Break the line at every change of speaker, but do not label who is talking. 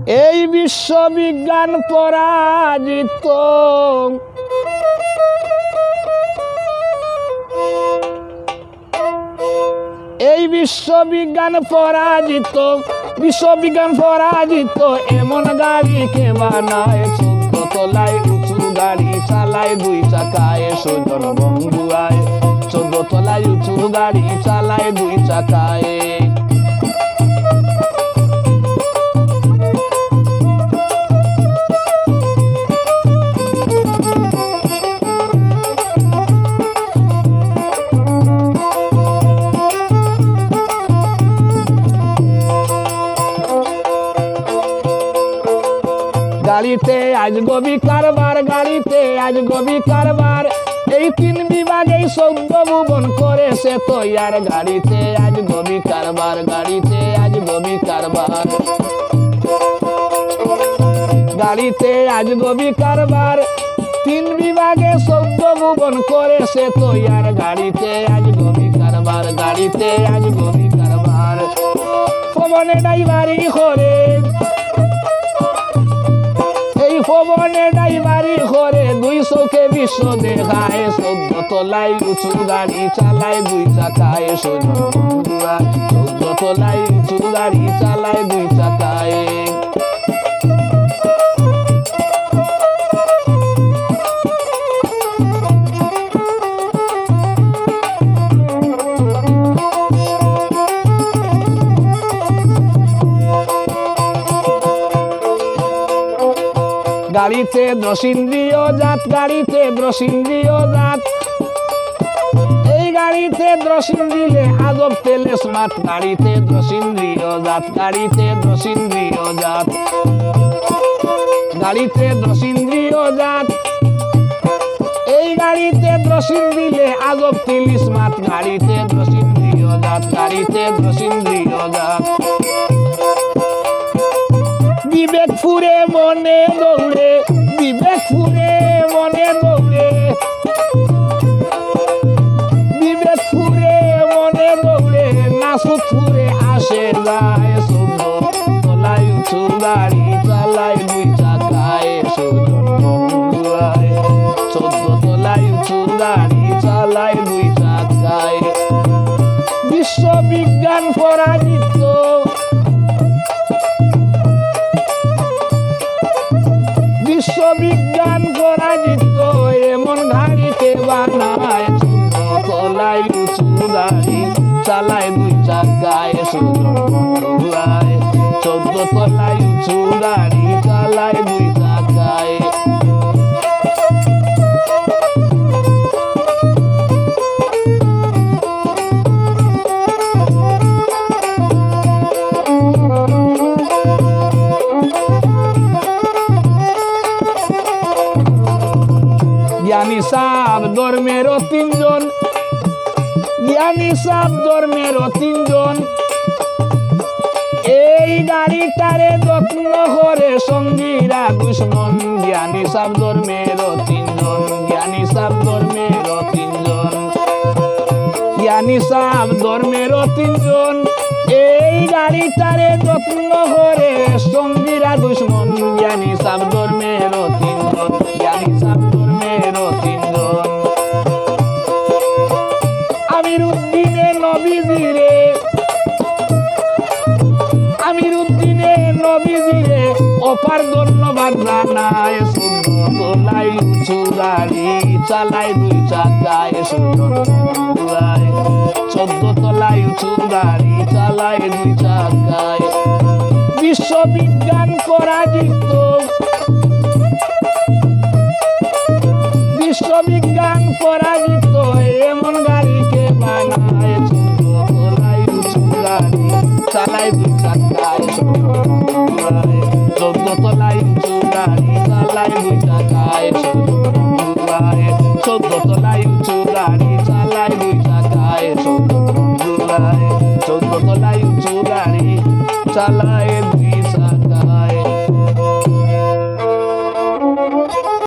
এই বিশ্ববিজ্ঞান পরাজিত, এই বিশ্ববিজ্ঞান পরাজিত, বিশ্ববিজ্ঞান পরাজিত। এমন গাড়ি কে বানায়? 14 তলায় উঁচু গাড়ি চালায় 2 চাকায় সুজন বন্ধু আয়। 14 তলায় উঁচু গাড়ি চালায় 2 চাকায়। গাড়িতে আজ গবি কারবার, গাড়িতে আজ গবি কারবার। এই 3 বিভাগে 14 ভুবন করেছে তৈয়ার। গাড়িতে আজ গবি কারবার, গাড়িতে আজ গবি কারবার। গাড়িতে আজ গবি কারবার, 3 বিভাগে 14 ভুবন করেছে তৈয়ার। গাড়িতে আজ গবি কারবার, গাড়িতে আজ গবি কারবার। পবনে ড্রাইভারি করে, এই পবনে ড্রাইভারি করে 2 চোখে বিশ্ব দেখায়। 14 তলায় উঁচু গাড়ি চালায় 2 চাকায় সুজন বন্ধু আয়। 14 তলায় উঁচু গাড়ি চালায় 2 চাকায়। গাড়িতে 10 ইন্দ্রিয় জাত, গাড়িতে 10 ইন্দ্রিয় জাত। এই গাড়িতে 10 ইন্দ্রিয়ে আজব তেলে স্মার্ট। গাড়িতে 10 ইন্দ্রিয় জাত, গাড়িতে 10 ইন্দ্রিয় জাত। গাড়িতে 10 ইন্দ্রিয় জাত, এই গাড়িতে 10 ইন্দ্রিয়ে আজব তেলে স্মার্ট। গাড়িতে 10 ইন্দ্রিয় জাত, গাড়িতে 10 ইন্দ্রিয় জাত। বিবেক ফুরে মনে দৌড়ে, বিবেক ফুরে মনে দৌড়ে, বিবেক ফুরে মনে দৌড়ে। নাসুক ফুরে আসে যায় 14 তলায় উঁচু গাড়ি চালায় 2 চাকায় সুজন বন্ধু আয়। 14 তলায় উঁচু গাড়ি চালায় 2 চাকায়। বিশ্ববিজ্ঞান পরাজিত, বিশ্ববিজ্ঞান পরাজিত। এমন গাড়ি কে বানায়? 14 তলায় উঁচু গাড়ি চালায় 2 চাকায় সুজন বন্ধু আয়। 14 তলায় উঁচু গাড়ি চালায় 2 চাকায়। জ্ঞানী সাহেব ধর্মেরও 3 জন, জ্ঞানী সাহেব ধর্মেরও 3 জন। এই গাড়িটারে যত্ন করে সঙ্গীরা দুশ্মন। জ্ঞানী সাহেব ধর্মেরও 3 জন, জ্ঞানী সাহেব ধর্মেরও 3 জন। জ্ঞানী সাহেব ধর্মেরও 3 জন। এই গাড়িটারে যত্ন করে সঙ্গীরা দুশ্মন। জ্ঞানী সাহেব ধর্মেরও 3 জন, জ্ঞানী সাহেব ধর্মেরও 3 জন। আমিরুদ্দিনে নবীজিরে, আমিরুদ্দিনে নবীজিরে অপার ধন্যবাদ জানায়। 14 তলায় উঁচু গাড়ি চালায় 2 চাকায় সুজন বন্ধু আয়। 14 তলায় উঁচু গাড়ি চালায় 2 চাকায়। বিশ্ববিজ্ঞান পরাজিত, বিশ্ববিজ্ঞান পরাজিত। এমন